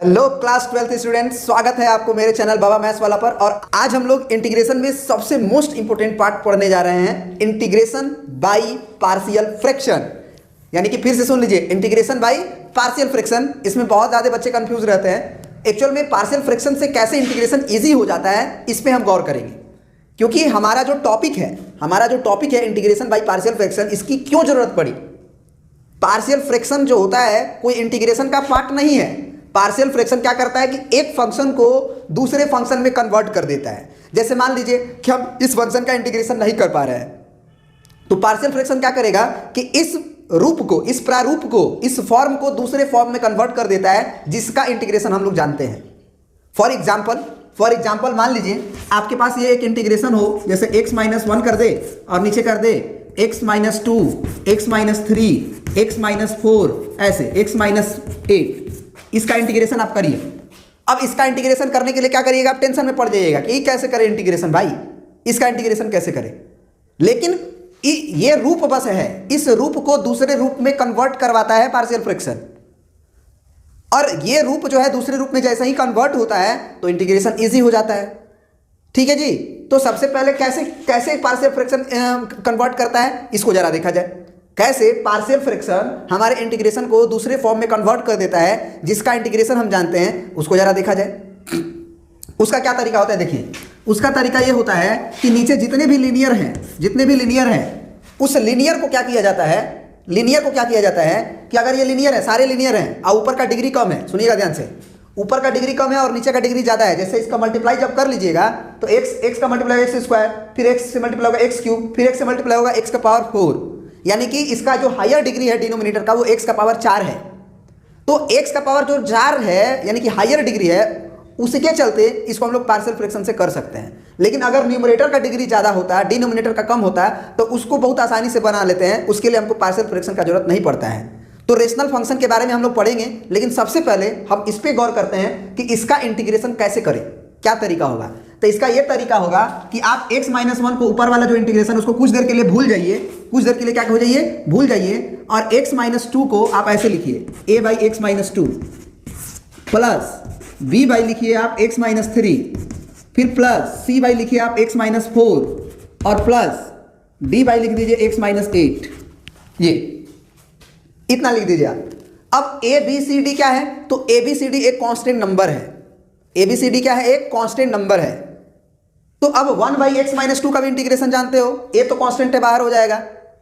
Hello class 12th student, स्वागत है आपको मेरे चैनल बाबा मैथ्स वाला पर। और आज हम लोग इंटीग्रेशन में सबसे मोस्ट इंपोर्टेंट पार्ट पढ़ने जा रहे हैं, इंटीग्रेशन बाय पार्शियल फ्रैक्शन। यानी कि फिर से सुन लीजिए, इंटीग्रेशन बाय पार्शियल फ्रैक्शन। इसमें बहुत ज़्यादा बच्चे कंफ्यूज रहते हैं। एक्चुअल में पार्शियल फ्रैक्शन से कैसे इंटीग्रेशन ईजी हो जाता है, इस पर हम गौर करेंगे। क्योंकि हमारा जो टॉपिक है इंटीग्रेशन बाय पार्शियल फ्रैक्शन, इसकी क्यों जरूरत पड़ी। पार्शियल फ्रैक्शन जो होता है कोई इंटीग्रेशन का पार्ट नहीं है। पार्शियल फ्रैक्शन क्या करता है कि एक फंक्शन को दूसरे फंक्शन में कन्वर्ट कर देता है। जैसे मान लीजिए कि हम इस फंक्शन का इंटीग्रेशन नहीं कर पा रहे हैं, तो पार्शियल फ्रैक्शन क्या करेगा कि इस रूप को, इस प्रारूप को, इस फॉर्म को दूसरे फॉर्म में कन्वर्ट कर देता है, जिसका इंटीग्रेशन हम लोग जानते हैं। फॉर एग्जाम्पल मान लीजिए आपके पास ये एक इंटीग्रेशन हो, जैसे x-1 कर दे और नीचे कर दे x-2, x-3, x-4, ऐसे x-8। इसका इंटीग्रेशन आप करिए। अब इसका इंटीग्रेशन करने के लिए क्या करिएगा, आप टेंशन में पड़ जाइएगा कि कैसे करें इंटीग्रेशन, भाई इसका इंटीग्रेशन कैसे करें। लेकिन ये रूप बस है, इस रूप को दूसरे रूप में कन्वर्ट करवाता है पार्शियल फ्रैक्शन। और ये रूप जो है दूसरे रूप में जैसे ही कन्वर्ट होता है तो इंटीग्रेशन इजी हो जाता है। ठीक है जी। तो सबसे पहले कैसे पार्शियल फ्रैक्शन कन्वर्ट करता है, इसको जरा देखा जाए। कैसे पार्शियल फ्रैक्शन हमारे इंटीग्रेशन को दूसरे फॉर्म में कन्वर्ट कर देता है, जिसका इंटीग्रेशन हम जानते हैं, उसको जरा देखा जाए। उसका क्या तरीका होता है, देखिए उसका तरीका ये होता है कि नीचे जितने भी लीनियर हैं उस लीनियर को क्या किया जाता है, कि अगर ये लीनियर है, सारे लीनियर हैं और ऊपर का डिग्री कम है, सुनिएगा ध्यान से, ऊपर का डिग्री कम है और नीचे का डिग्री ज्यादा है। जैसे इसका मल्टीप्लाई जब कर लीजिएगा तो x का मल्टीप्लाई x स्क्वायर, फिर x से मल्टीप्लाई होगा x क्यूब, फिर x से मल्टीप्लाई होगा x का पावर 4। यानी कि इसका जो हायर डिग्री है डिनोमिनेटर का, वो x का पावर 4 है। तो x का पावर जो 4 है, यानी कि हायर डिग्री है, उसके चलते इसको हम लोग पार्शियल फ्रैक्शन से कर सकते हैं। लेकिन अगर न्यूमरेटर का डिग्री ज़्यादा होता है, डिनोमिनेटर का कम होता है, तो उसको बहुत आसानी से बना लेते हैं। उसके लिए हमको पार्शियल फ्रैक्शन का जरूरत नहीं पड़ता है। तो रेशनल फंक्शन के बारे में हम लोग पढ़ेंगे, लेकिन सबसे पहले हम इस पर गौर करते हैं कि इसका इंटीग्रेशन कैसे करें, क्या तरीका होगा। तो इसका यह तरीका होगा कि आप x-1 को, ऊपर वाला जो इंटीग्रेशन, उसको कुछ देर के लिए भूल जाइए, कुछ देर के लिए क्या हो जाइए, भूल जाइए। और x-2 को आप ऐसे लिखिए, a/x-2 प्लस b/ लिखिए आप x-3, फिर प्लस c/ लिखिए आप x-4 और प्लस d/ लिख दीजिए x-8। ये इतना लिख दीजिए आप। अब a b c d क्या है, तो a b c d एक कांस्टेंट नंबर है। a b c d क्या है, एक कांस्टेंट नंबर है। तो अब 1/x-2 का भी इंटीग्रेशन जानते हो, a तो कांस्टेंट है, बाहर हो जाएगा,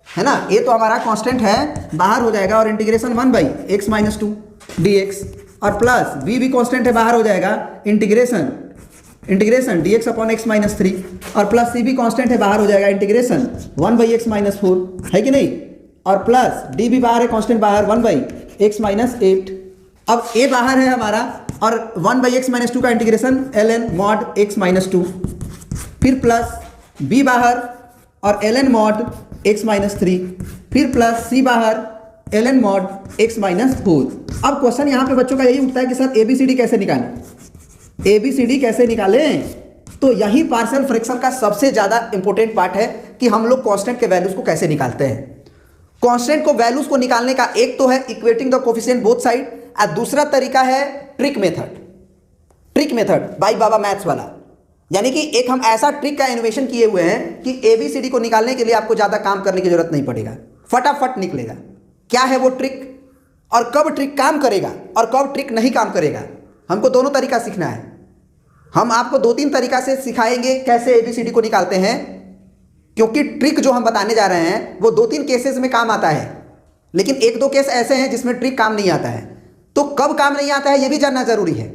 है ना, a तो हमारा कांस्टेंट है, बाहर हो जाएगा। और इंटीग्रेशन 1/x-2 dx और प्लस b भी कांस्टेंट है, बाहर हो जाएगा, इंटीग्रेशन dx/x-3 और प्लस c भी कांस्टेंट है, बाहर हो जाएगा, इंटीग्रेशन 1/x-4 है कि नहीं। और प्लस d भी बाहर है, कांस्टेंट बाहर, 1/x-8। अब a बाहर है हमारा, और 1/x-2 का इंटीग्रेशन ln mod x-2, फिर प्लस b बाहर और ln mod x-3, फिर प्लस c बाहर ln mod x-4। अब क्वेश्चन यहाँ पे बच्चों का यही उठता है कि सर ABCD कैसे निकालें, ABCD कैसे निकालें। तो यही पार्शियल फ्रैक्शन का सबसे ज़्यादा इंपॉर्टेंट पार्ट है कि हम लोग कांस्टेंट के वैल्यूज को कैसे निकालते हैं। कांस्टेंट को वैल्यूज को निकालने का एक तो है equating the coefficient both side, और दूसरा तरीका है trick method by Baba maths वाला। यानी कि एक हम ऐसा ट्रिक का इनोवेशन किए हुए हैं कि ABCD को निकालने के लिए आपको ज़्यादा काम करने की जरूरत नहीं पड़ेगा, फटाफट निकलेगा। क्या है वो ट्रिक, और कब ट्रिक काम करेगा और कब ट्रिक नहीं काम करेगा, हमको दोनों तरीका सीखना है। हम आपको 2-3 तरीका से सिखाएंगे कैसे ABCD को निकालते हैं, क्योंकि ट्रिक जो हम बताने जा रहे हैं वो 2-3 केसेस में काम आता है, लेकिन 1-2 केस ऐसे हैं जिसमें ट्रिक काम नहीं आता है। तो कब काम नहीं आता है ये भी जानना जरूरी है,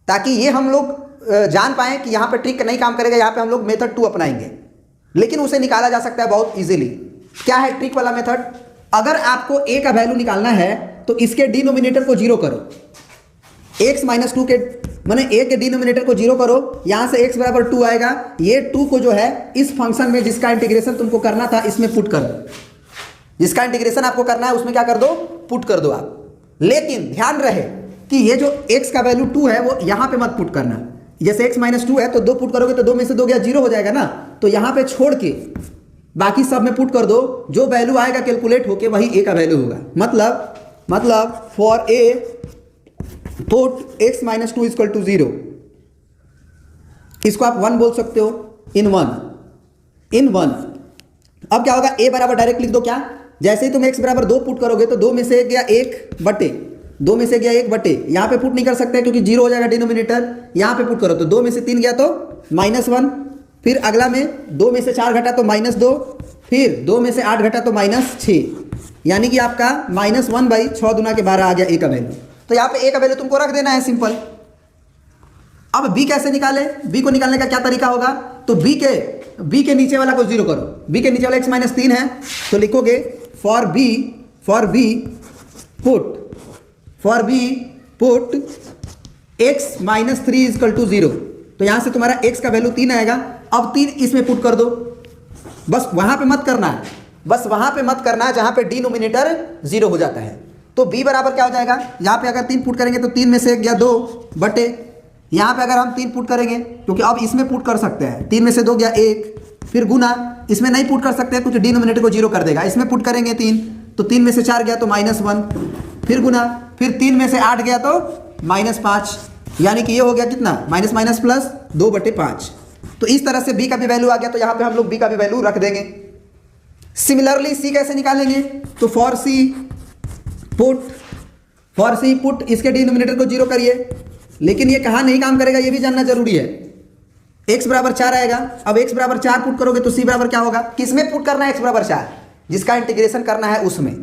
ताकि ये हम लोग जान पाएं कि यहाँ पे ट्रिक नहीं काम करेगा, यहाँ पे हम लोग मेथड 2 अपनाएंगे, लेकिन उसे निकाला जा सकता है बहुत इजीली। क्या है ट्रिक वाला मेथड, अगर आपको a का वैल्यू निकालना है तो इसके डिनोमिनेटर को 0 करो, x-2 के माने a के डिनोमिनेटर को 0 करो, यहाँ से x बराबर 2 आएगा। ये 2 को जो है इस फंक्शन में जिसका इंटीग्रेशन तुमको करना था इसमें पुट कर दो, जिसका इंटीग्रेशन आपको करना है उसमें क्या कर दो, पुट कर दो आप। लेकिन ध्यान रहे कि ये जो x का वैल्यू 2 है वो यहाँ पे मत पुट करना। जैसे x-2 है तो 2 पुट करोगे तो 2 में से 2 गया 0 हो जाएगा ना, तो यहाँ पे छोड़ के बाकी सब में पुट कर दो, जो वैल्यू आएगा कैलकुलेट होके वही a का वैल्यू होगा। मतलब for a put x minus two is equal to 0, इसको आप 1 बोल सकते हो, इन 1। अब क्या होगा, a बराबर डायरेक्ट लिख दो, क्या जैसे ही तुम x बराबर 2 पुट करोगे तो 2 में से गया 1 बटे, 2 में से गया 1 बटे, यहां पे पुट नहीं कर सकते क्योंकि 0 हो जाएगा डिनोमिनेटर, यहां पे पुट करो तो 2 में से 3 गया तो -1, फिर अगला में 2 में से 4 घटा तो -2, फिर 2 में से 8 घटा तो -6, यानी कि आपका -1/6 दुना के 12 आ गया a का वैल्यू। तो यहाँ पे a का वैल्यू तुमको रख देना है, सिंपल। अब b कैसे निकाले, b को निकालने का क्या तरीका होगा, तो b के नीचे वाला को 0 करो, b के नीचे वाला x - 3 है तो लिखोगे for b put x - 3 is equal to 0, तो यहां से तुम्हारा x का वैल्यू 3 आएगा। अब 3 इसमें पुट कर दो, बस वहां पे मत करना है जहां पे डिनोमिनेटर 0 हो जाता है। तो b बराबर क्या हो जाएगा, यहां पे अगर 3 पुट करेंगे तो 3 में से 1 गया 2 बटे, यहां पे अगर हम 3 पुट करेंगे क्योंकि अब इसमें पुट कर सकते हैं, 3 में से 2 गया 1, फिर गुना, इसमें नहीं पुट कर सकते हैं कुछ डिनोमिनेटर को 0 कर देगा, इसमें पुट करेंगे 3, तो 3 में से 4 गया तो -1, फिर गुना, फिर 3 में से 8 गया तो -5, यानी कि ये हो गया कितना, माइनस प्लस 2/5। तो इस तरह से b का भी वैल्यू आ गया, तो यहाँ पे हम लोग b का भी वैल्यू रख देंगे। सिमिलरली c कैसे निकालेंगे, तो फॉर c पुट इसके डिनोमिनेटर को 0 करिए, लेकिन ये कहाँ नहीं काम करेगा ये भी जानना जरूरी है। x बराबर 4 आएगा, अब x बराबर 4 पुट करोगे तो c बराबर क्या होगा, किसमें पुट करना है x बराबर 4, जिसका इंटीग्रेशन करना है उसमें,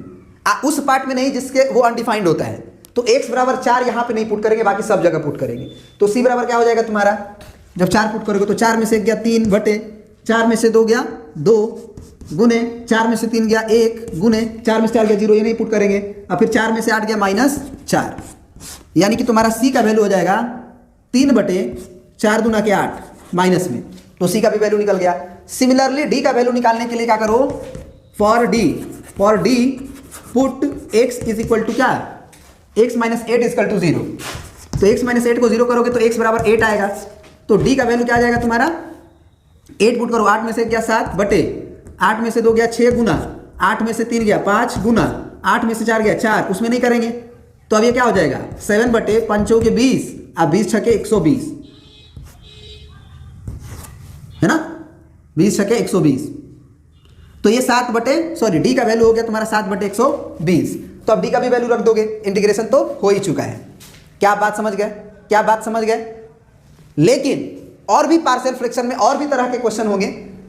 उस पार्ट में नहीं जिसके वो अनडिफाइंड होता है। तो x बराबर 4 यहाँ पे नहीं पुट करेंगे, बाकी सब जगह पुट करेंगे। तो c बराबर क्या हो जाएगा तुम्हारा, जब 4 पुट करोगे तो 4 में से 1 गया 3 बटे, 4 में से 2 गया 2 गुने, 4 में से 3 गया 1 गुने, 4 में से 4 गया 0, ये नहीं पुट करेंगे। अब फिर 4 में से 8 गया -4, यानी कि तुम्हारा c का वैल्यू हो जाएगा 3/4 दूना के 8 माइनस में, तो c का भी वैल्यू निकल गया। सिमिलरली d का वैल्यू निकालने के लिए क्या करो, for d put x is equal to क्या, x - 8 इजकल टू 0, तो x - 8 को 0 करोगे तो x बराबर 8 आएगा। तो d का वैल्यू क्या आ जाएगा तुम्हारा, 8 पुट करो, 8 में से 1 गया 7 बटे, 8 में से 2 गया 6 गुना, 8 में से 3 गया 5 गुना, 8 में से 4 गया 4, उसमें नहीं करेंगे। तो अब ये क्या हो जाएगा, 7/5 के 20, अब 20 छके 120, है ना, 20 छके 120, तो ये डी का वैल्यू हो गया तुम्हारा 7/120। तो अब डी का भी वैल्यू रख दोगे, इंटीग्रेशन तो हो ही चुका है। क्या बात समझ गए? लेकिन और भी पार्शियल फ्रैक्शन में और भी तरह के क्वेश्चन होंगे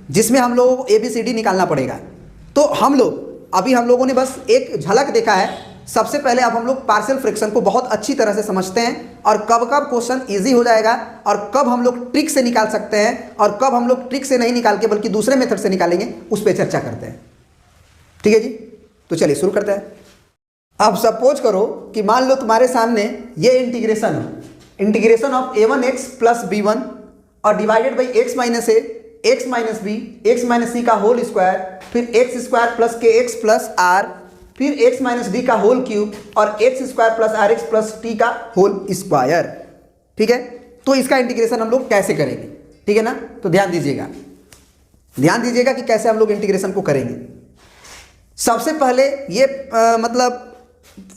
जिसमें हम लोगों को ABCD निकालना पड़ेगा। तो हम लोगों ने बस एक झलक देखा है। सबसे पहले अब हम लोग पार्शियल फ्रैक्शन को बहुत अच्छी तरह से समझते हैं और कब क्वेश्चन इजी हो जाएगा और कब हम लोग ट्रिक से निकाल सकते हैं और कब हम लोग ट्रिक से नहीं निकाल के बल्कि दूसरे मेथड से निकालेंगे, उस पर चर्चा करते हैं। ठीक है जी, तो चलिए शुरू करते हैं। अब सपोज करो कि मान लो तुम्हारे सामने ये integration of a1x plus b1 और divided by x minus a x minus b x minus c का होल स्क्वायर, फिर x square plus kx plus r, फिर x माइनस d का होल क्यूब और x square plus rx plus t का whole square. ठीक है, तो इसका इंटीग्रेशन हम लोग कैसे करेंगे, ठीक है ना। तो ध्यान दीजिएगा कि कैसे हम लोग इंटीग्रेशन को करेंगे। सबसे पहले ये मतलब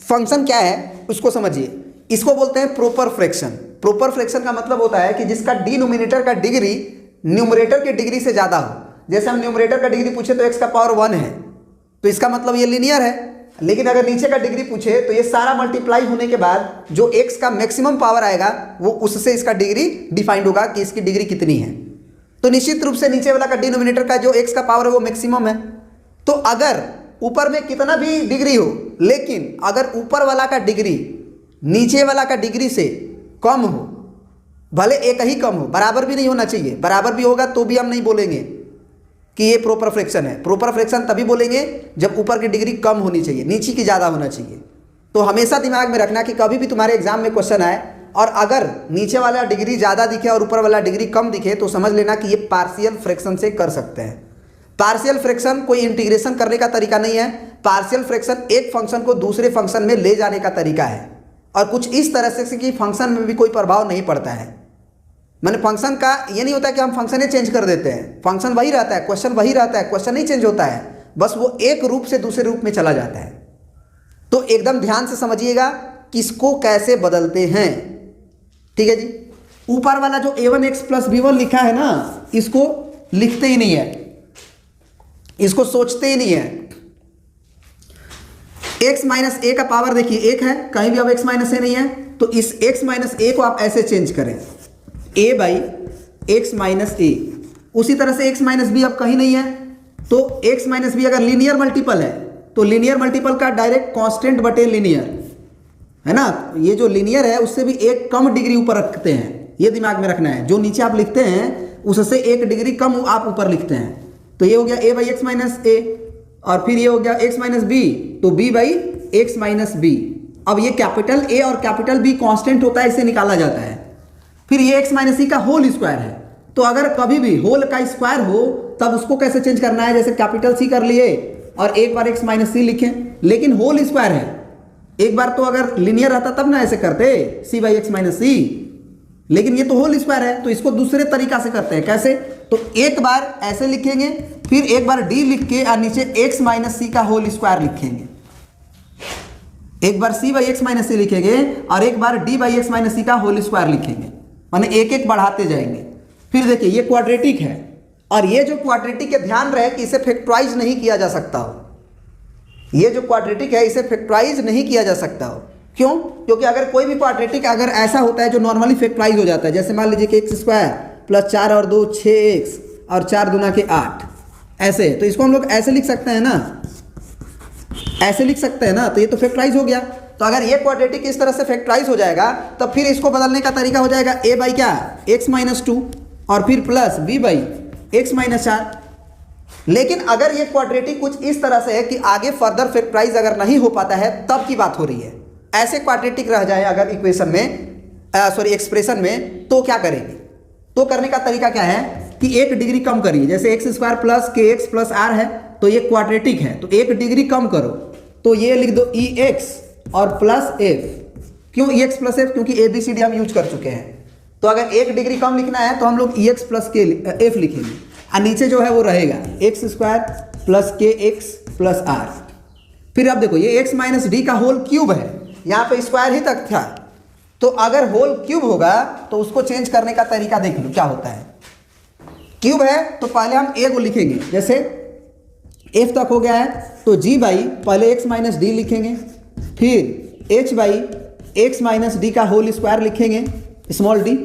फंक्शन क्या है उसको समझिए। इसको बोलते हैं प्रोपर फ्रैक्शन। प्रोपर फ्रैक्शन का मतलब होता है कि जिसका डिनोमिनेटर का डिग्री न्यूमरेटर की डिग्री से ज़्यादा हो। जैसे हम न्यूमरेटर का डिग्री पूछे तो x का पावर 1 है, तो इसका मतलब ये लीनियर है। लेकिन अगर नीचे का डिग्री पूछे तो ये सारा मल्टीप्लाई होने के बाद जो x का मैक्सिमम पावर आएगा वो उससे इसका डिग्री डिफाइंड होगा कि इसकी डिग्री कितनी है। तो निश्चित रूप से नीचे वाला का डिनोमिनेटर का जो x का पावर है वो मैक्सिमम है। तो अगर ऊपर में कितना भी डिग्री हो, लेकिन अगर ऊपर वाला का डिग्री नीचे वाला का डिग्री से कम हो, भले एक ही कम हो, बराबर भी नहीं होना चाहिए, बराबर भी होगा तो भी हम नहीं बोलेंगे कि ये प्रॉपर फ्रैक्शन है। प्रॉपर फ्रैक्शन तभी बोलेंगे जब ऊपर की डिग्री कम होनी चाहिए, नीचे की ज़्यादा होना चाहिए। तो हमेशा दिमाग में रखना कि कभी भी तुम्हारे एग्जाम में क्वेश्चन आए और अगर नीचे वाला डिग्री ज़्यादा दिखे और ऊपर वाला डिग्री कम दिखे तो समझ लेना कि ये पार्शियल फ्रैक्शन से कर सकते हैं। पार्शियल फ्रैक्शन कोई इंटीग्रेशन करने का तरीका नहीं है। पार्शियल फ्रैक्शन एक फंक्शन को दूसरे फंक्शन में ले जाने का तरीका है और कुछ इस तरह से कि फंक्शन में भी कोई प्रभाव नहीं पड़ता है। मैंने फंक्शन का ये नहीं होता कि हम फंक्शन ही चेंज कर देते हैं, फंक्शन वही रहता है, क्वेश्चन वही रहता है, क्वेश्चन नहीं चेंज होता है, बस वो एक रूप से दूसरे रूप में चला जाता है। तो एकदम ध्यान से समझिएगा किसको कैसे बदलते हैं। ठीक है जी, ऊपर वाला जो a1x प्लस b1 लिखा है ना, इसको लिखते ही नहीं है, इसको सोचते ही नहीं है। x माइनस ए का पावर देखिए एक है, कहीं भी अब x माइनस ए नहीं है, तो इस x माइनस ए को आप ऐसे चेंज करें, a बाई एक्स माइनस ए। उसी तरह से x माइनस बी अब कहीं नहीं है, तो x माइनस बी अगर लीनियर मल्टीपल है तो लीनियर मल्टीपल का डायरेक्ट कांस्टेंट बटे लीनियर है ना, ये जो लीनियर है उससे भी एक कम डिग्री ऊपर रखते हैं, ये दिमाग में रखना है। जो नीचे आप लिखते हैं उससे एक डिग्री कम आप ऊपर लिखते हैं। तो ये हो गया a by X minus A, और फिर ये हो गया x माइनस बी, तो b by X minus B. अब ये कैपिटल A और कैपिटल B कांस्टेंट होता है, इसे निकाला जाता है। फिर ये x माइनस सी का होल स्क्वायर है, तो अगर कभी भी होल का स्क्वायर हो तब उसको कैसे चेंज करना है, जैसे कैपिटल C कर लिए और एक बार x माइनस सी लिखें, लेकिन होल स्क्वायर है। एक बार तो अगर लिनियर रहता तब ना ऐसे करते c बाई एक्स माइनस सी, लेकिन ये तो होल स्क्वायर है, तो इसको दूसरे तरीका से करते हैं। कैसे, तो एक बार ऐसे लिखेंगे, फिर एक बार d लिख के और नीचे x माइनस सी का होल स्क्वायर लिखेंगे। एक बार c बाई एक्स माइनस सी लिखेंगे और एक बार d बाई एक्स माइनस सी का होल स्क्वायर लिखेंगे, माने एक एक बढ़ाते जाएंगे। फिर देखिए ये क्वाड्रेटिक है, और ये जो क्वाड्रेटिक है ध्यान रहे कि इसे फैक्टराइज नहीं किया जा सकता हो। ये जो क्वाड्रेटिक है इसे फैक्टराइज नहीं किया जा सकता हो। क्यों? क्योंकि अगर कोई भी क्वाड्रेटिक अगर ऐसा होता है जो नॉर्मली फैक्टराइज हो जाता है, जैसे मान लीजिए कि एक्स स्क्वायर प्लस 4 और 2 6x और 4 दूना के 8, ऐसे, तो इसको हम लोग ऐसे लिख सकते हैं ना, ऐसे लिख सकते हैं ना, तो ये तो फैक्टराइज हो गया। तो अगर ये क्वाड्रेटिक इस तरह से फैक्टराइज हो जाएगा तब फिर इसको बदलने का तरीका हो जाएगा a बाई क्या x माइनस 2 और फिर plus b by X minus 4। लेकिन अगर ये क्वाड्रेटिक कुछ इस तरह से है कि आगे फर्दर फैक्टराइज अगर नहीं हो पाता है तब की बात हो रही है। ऐसे क्वाड्रेटिक रह जाए अगर इक्वेशन में एक्सप्रेशन में, तो क्या करेंगे? तो करने का तरीका क्या है कि एक डिग्री कम करिए, जैसे एक्स स्क्वायर प्लस के एक्स प्लस आर है, तो ये क्वाड्रेटिक है, तो एक डिग्री कम करो, तो ये लिख दो ई एक्स और प्लस एफ। क्यों ई एक्स प्लस एफ? क्योंकि ए बी सी डी हम यूज कर चुके हैं। तो अगर एक डिग्री कम लिखना है तो हम लोग ई एक्स प्लस के एफ लिखेंगे, और नीचे जो है वो रहेगा एक्स स्क्वायर प्लस के एक्स प्लस आर। फिर अब देखो ये एक्स माइनस डी का होल क्यूब है, यहाँ पे स्क्वायर ही तक था, तो अगर होल क्यूब होगा तो उसको चेंज करने का तरीका देख लो क्या होता है। क्यूब है तो पहले हम ए को लिखेंगे, जैसे एफ तक हो गया है तो जी बाई पहले एक्स माइनस डी लिखेंगे, फिर H by X minus D का होल स्क्वायर लिखेंगे स्मॉल डी,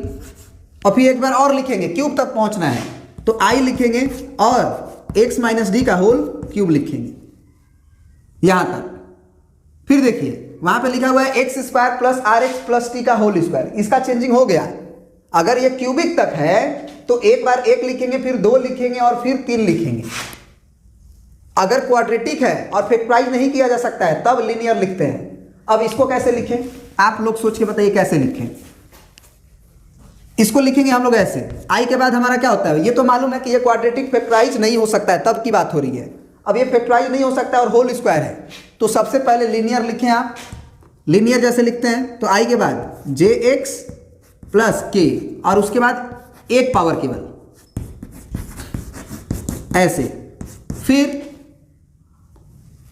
और फिर एक बार और लिखेंगे, क्यूब तक पहुंचना है तो आई लिखेंगे और एक्स माइनस डी का होल क्यूब लिखेंगे यहां तक। फिर देखिए वहां पे लिखा हुआ है X square plus R X plus T का होल स्क्वायर, इसका चेंजिंग हो गया। अगर ये क्यूबिक तक है तो एक बार एक लिखेंगे, फिर 2 लिखेंगे और फिर 3 लिखेंगे। अगर क्वाड्रेटिक है और फैक्टराइज नहीं किया जा सकता है तब लीनियर लिखते हैं। अब इसको कैसे लिखें, आप लोग सोच के बताइए कैसे लिखें। इसको लिखेंगे हम लोग ऐसे, आई के बाद हमारा क्या होता है, ये तो मालूम है कि ये क्वाड्रेटिक फैक्टराइज नहीं हो सकता है, तब की बात हो रही है। अब ये फैक्टराइज नहीं हो सकता और होल स्क्वायर है, तो सबसे पहले लीनियर लिखें आप। लीनियर जैसे लिखते हैं तो आई के बाद जे एक्स प्लस के और उसके बाद एक पावर केवल ऐसे, फिर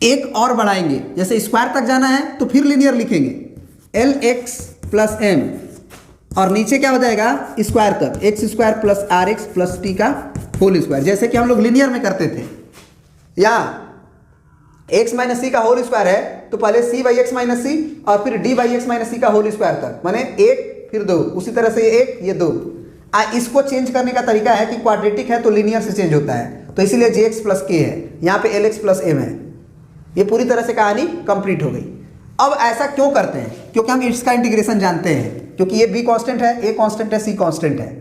एक और बढ़ाएंगे, जैसे स्क्वायर तक जाना है तो फिर लीनियर लिखेंगे एल एक्स प्लस एम, और नीचे क्या हो जाएगा स्क्वायर तक X square plus R X plus T का होल स्क्वायर, जैसे कि हम लोग लीनियर में करते थे। या एक्स माइनस सी का होल स्क्वायर है तो पहले सी बाई एक्स माइनस सी और फिर डी बाई एक्स माइनस सी का होल स्क्वायर तक, माने 1 फिर 2, उसी तरह से ये 1 ये 2। इसको चेंज करने का तरीका है कि क्वाड्रेटिक है तो लीनियर से चेंज होता है, तो इसीलिए जे एक्स प्लस के है, यहाँ पे एल एक्स प्लस एम है। ये पूरी तरह से कहानी कंप्लीट हो गई। अब ऐसा क्यों करते हैं? क्योंकि हम इसका इंटीग्रेशन जानते हैं, क्योंकि ये बी कांस्टेंट है, ए कांस्टेंट है, सी कांस्टेंट है,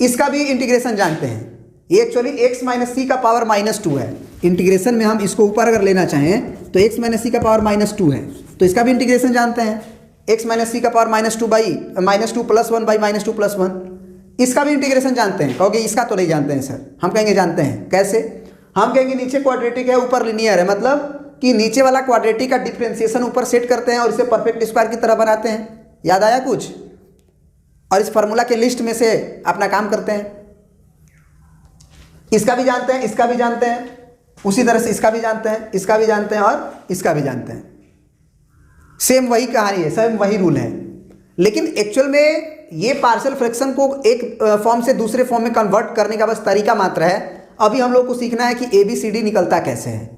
इसका भी इंटीग्रेशन जानते हैं। ये एक्चुअली एक्स माइनस सी का पावर -2 है। इंटीग्रेशन में हम इसको ऊपर अगर लेना चाहें तो एक्स माइनस सी का पावर -2 है, तो इसका भी इंटीग्रेशन जानते हैं। एक्स माइनस सी का power -2 by -2 plus 1 by -2 plus 1, इसका भी इंटीग्रेशन जानते हैं। कहोगे इसका तो नहीं जानते हैं सर, हम कहेंगे जानते हैं। कैसे? हम कहेंगे नीचे क्वाड्रेटिक है ऊपर लिनियर है, मतलब कि नीचे वाला क्वाड्रेटिक का डिफरेंशिएशन ऊपर सेट करते हैं और इसे परफेक्ट स्क्वायर की तरह बनाते हैं। याद आया कुछ? और इस फार्मूला के लिस्ट में से अपना काम करते हैं। इसका भी जानते हैं, इसका भी जानते हैं, उसी तरह से इसका भी जानते हैं, इसका भी जानते हैं और इसका भी जानते हैं। सेम वही कहानी है, सेम वही रूल है, लेकिन एक्चुअल में ये पार्शियल फ्रैक्शन को एक फॉर्म से दूसरे फॉर्म में कन्वर्ट करने का बस तरीका मात्र है। अभी हम लोग को सीखना है कि ABCD निकलता कैसे है।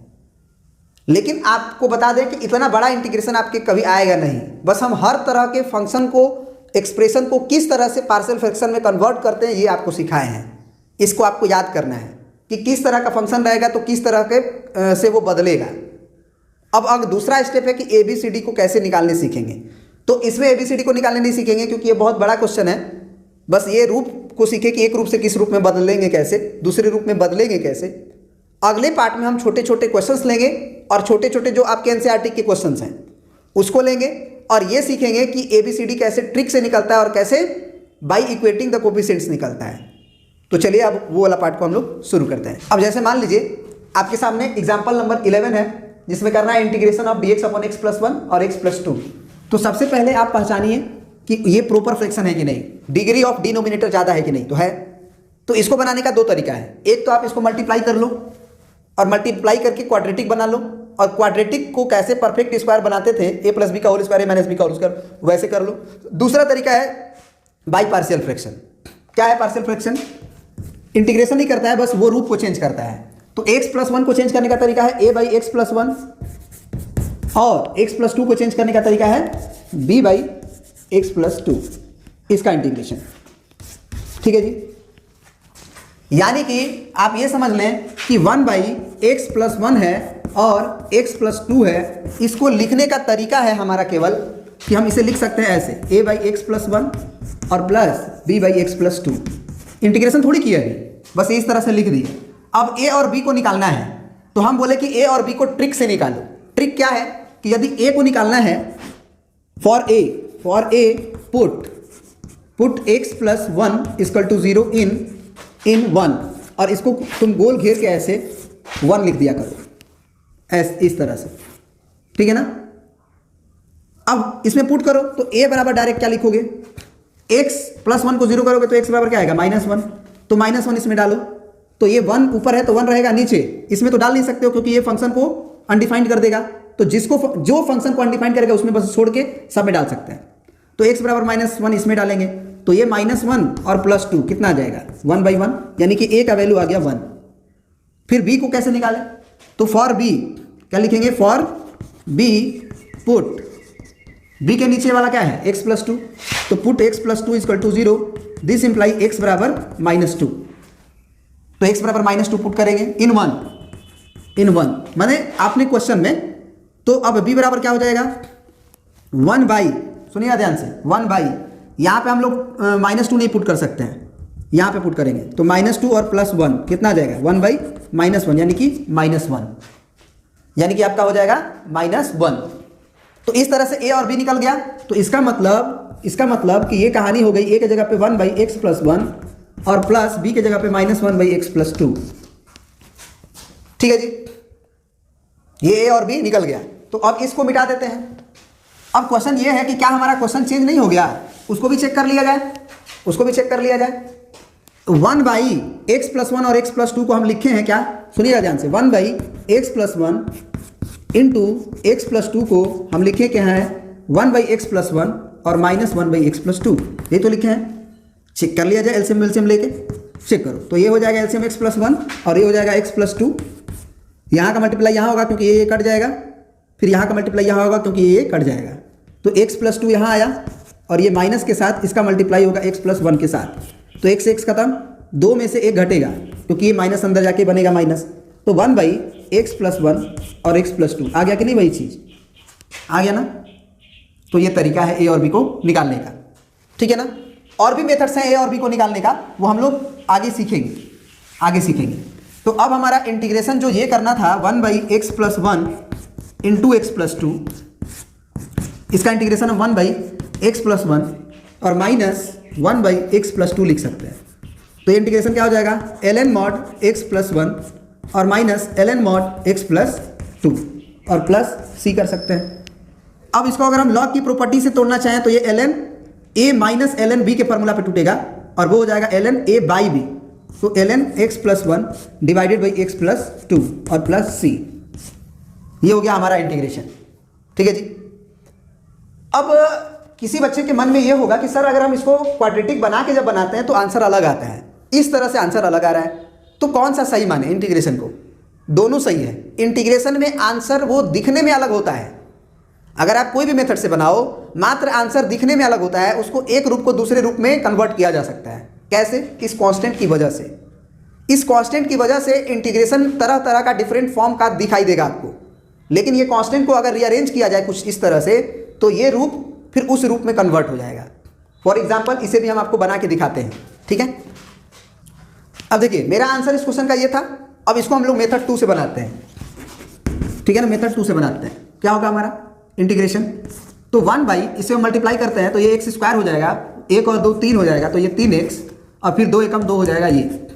लेकिन आपको बता दें कि इतना बड़ा इंटीग्रेशन आपके कभी आएगा नहीं। बस हम हर तरह के फंक्शन को, एक्सप्रेशन को किस तरह से पार्शियल फ्रैक्शन में कन्वर्ट करते हैं ये आपको सिखाए हैं। इसको आपको याद करना है कि किस तरह का फंक्शन रहेगा तो किस तरह के से वो बदलेगा। अब दूसरा स्टेप है कि ABCD को कैसे निकालने सीखेंगे। तो इसमें ABCD को निकालने नहीं सीखेंगे क्योंकि ये बहुत बड़ा क्वेश्चन है। बस ये रूप को सीखे कि एक रूप से किस रूप में बदलेंगे कैसे, दूसरे रूप में बदलेंगे कैसे। अगले पार्ट में हम छोटे छोटे क्वेश्चंस लेंगे और छोटे छोटे जो आपके NCERT के क्वेश्चंस हैं उसको लेंगे और ये सीखेंगे कि ABCD कैसे ट्रिक से निकलता है और कैसे बाई इक्वेटिंग द कोफिशिएंट्स निकलता है। तो चलिए अब वो वाला पार्ट को हम लोग शुरू करते हैं। अब जैसे मान लीजिए आपके सामने एग्जाम्पल नंबर 11 है जिसमें करना है integration of dx upon x plus 1 और x प्लस 2। तो सबसे पहले आप पहचानिए कि ये प्रॉपर फ्रैक्शन है कि नहीं, डिग्री ऑफ डिनोमिनेटर ज़्यादा है कि नहीं। तो है, तो इसको बनाने का दो तरीका है। एक तो आप इसको मल्टीप्लाई कर लो और मल्टीप्लाई करके क्वाड्रेटिक बना लो, और क्वाड्रेटिक को कैसे परफेक्ट स्क्वायर बनाते थे, a प्लस बी का whole square, a minus B का होल स्क्वायर, वैसे कर लो। दूसरा तरीका है बाई पार्शियल फ्रैक्शन। क्या है पार्शियल फ्रैक्शन? इंटीग्रेशन नहीं करता है, बस वो रूप को चेंज करता है। तो x प्लस 1 को चेंज करने का तरीका है a बाई एक्स प्लस 1 और x प्लस 2 को चेंज करने का तरीका है b बाई एक्स प्लस 2, इसका इंटीग्रेशन। ठीक है जी। यानी कि आप ये समझ लें कि 1 बाई एक्स प्लस 1 है और x प्लस 2 है। इसको लिखने का तरीका है हमारा केवल कि हम इसे लिख सकते हैं ऐसे, a बाई एक्स प्लस 1 और plus b by x plus 2। Integration थोड़ी किया है, बस इस तरह से लिख दिए। अब a और b को निकालना है तो हम बोले कि a और b को ट्रिक से निकालो। ट्रिक क्या है कि यदि a को निकालना है, for a put x plus 1 equal to 0 इन 1, और इसको तुम गोल घेर के ऐसे 1 लिख दिया करो इस तरह से। ठीक है ना। अब इसमें पुट करो तो a बराबर डायरेक्ट क्या लिखोगे, x प्लस 1 को 0 करोगे तो x बराबर क्या आएगा, -1। तो -1 इसमें डालो तो ये 1 ऊपर है तो 1 रहेगा नीचे। इसमें तो डाल नहीं सकते हो क्योंकि ये फंक्शन को अनडिफाइंड कर देगा। तो जो फंक्शन को अनडिफाइंड करेगा उसमें बस छोड़ के सब में डाल सकते हैं। तो x बराबर -1 इसमें डालेंगे तो ये -1 और प्लस 2 कितना आ जाएगा, 1/1, यानी कि a का वैल्यू आ गया 1। फिर b को कैसे निकालें, तो फॉर b क्या लिखेंगे, फॉर b पुट b के नीचे वाला क्या है, x प्लस 2। तो put x plus 2 equal to 0, this implies x बराबर -2। तो x बराबर -2 पुट करेंगे इन 1 माने आपने क्वेश्चन में। तो अब b बराबर क्या हो जाएगा, 1 बाई, सुनिएगा ध्यान से, 1 बाई, यहाँ पे हम लोग -2 नहीं पुट कर सकते हैं, यहाँ पे पुट करेंगे तो -2 और प्लस 1 कितना आ जाएगा, 1 बाई -1, यानी कि -1, यानी कि आपका हो जाएगा -1। तो इस तरह से a और b निकल गया। तो इसका मतलब कि ये कहानी हो गई, a के जगह पे 1 बाई एक्स प्लस 1 और प्लस b के जगह पे -1 बाई एक्स प्लस 2। ठीक है जी, ये a और b निकल गया। तो अब इसको मिटा देते हैं। अब क्वेश्चन ये है कि क्या हमारा क्वेश्चन चेंज नहीं हो गया, उसको भी चेक कर लिया जाए। 1 बाई एक्स प्लस 1 और एक्स प्लस 2 को हम लिखे हैं क्या, सुनिएगा ध्यान से, 1 by x plus 1 into x plus 2 को हम लिखे क्या है, 1 बाई एक्स प्लस 1 और -1 बाई एक्स प्लस 2, ये तो लिखे हैं। चेक कर लिया जाए, एलसीएम लेके चेक करो। तो ये हो जाएगा एलसीएम एक्स प्लस 1 और ये हो जाएगा एक्स प्लस 2। यहाँ का मल्टीप्लाई यहाँ होगा क्योंकि ये कट जाएगा, फिर यहाँ का मल्टीप्लाई यहाँ होगा क्योंकि ये कट जाएगा। तो x प्लस 2 यहाँ आया और ये माइनस के साथ इसका मल्टीप्लाई होगा x प्लस 1 के साथ। तो x खत्म, 2 में से 1 घटेगा क्योंकि ये माइनस अंदर जाके बनेगा माइनस। तो 1 बाई एक्स प्लस 1 और x प्लस 2 आ गया कि नहीं, वही चीज़ आ गया ना। तो ये तरीका है a और b को निकालने का। ठीक है ना। और भी मेथड्स हैं a और b को निकालने का, वो हम लोग आगे सीखेंगे। तो अब हमारा इंटीग्रेशन जो ये करना था, 1 by x plus 1 into x plus 2, इसका इंटीग्रेशन हम 1 बाई एक्स प्लस 1 और -1 बाई एक्स प्लस 2 लिख सकते हैं। तो ये इंटीग्रेशन क्या हो जाएगा, ln मॉड एक्स प्लस 1 और -ln मॉड एक्स प्लस 2 और प्लस c कर सकते हैं। अब इसको अगर हम लॉग की प्रॉपर्टी से तोड़ना चाहें तो ये ln a minus ln b के फॉर्मूला पे टूटेगा और वो हो जाएगा ln a बाई b। तो ln x plus 1 divided by x plus 2 और प्लस c, ये हो गया हमारा इंटीग्रेशन। ठीक है जी। अब किसी बच्चे के मन में ये होगा कि सर अगर हम इसको क्वाड्रेटिक बना के जब बनाते हैं तो आंसर अलग आता है, इस तरह से आंसर अलग आ रहा है, तो कौन सा सही माने इंटीग्रेशन को? दोनों सही है। इंटीग्रेशन में आंसर वो दिखने में अलग होता है। अगर आप कोई भी मेथड से बनाओ, मात्र आंसर दिखने में अलग होता है, उसको एक रूप को दूसरे रूप में कन्वर्ट किया जा सकता है। कैसे? इस कांस्टेंट की वजह से। इस कांस्टेंट की वजह से इंटीग्रेशन तरह तरह का डिफरेंट फॉर्म का दिखाई देगा आपको। लेकिन ये कांस्टेंट को अगर रीअरेंज किया जाए कुछ इस तरह से, तो ये रूप फिर उस रूप में कन्वर्ट हो जाएगा। फॉर एग्जाम्पल इसे भी हम आपको बना के दिखाते हैं, ठीक है। अब देखिए मेरा आंसर इस क्वेश्चन का ये था। अब इसको हम लोग मेथड 2 से बनाते हैं, ठीक है ना। मेथड 2 से बनाते हैं, क्या होगा हमारा इंटीग्रेशन, तो 1 इसे मल्टीप्लाई करते हैं तो ये x स्क्वायर हो जाएगा, 1 और 2 3 हो जाएगा, तो ये 3x और फिर 2 एकम 2 हो जाएगा ये।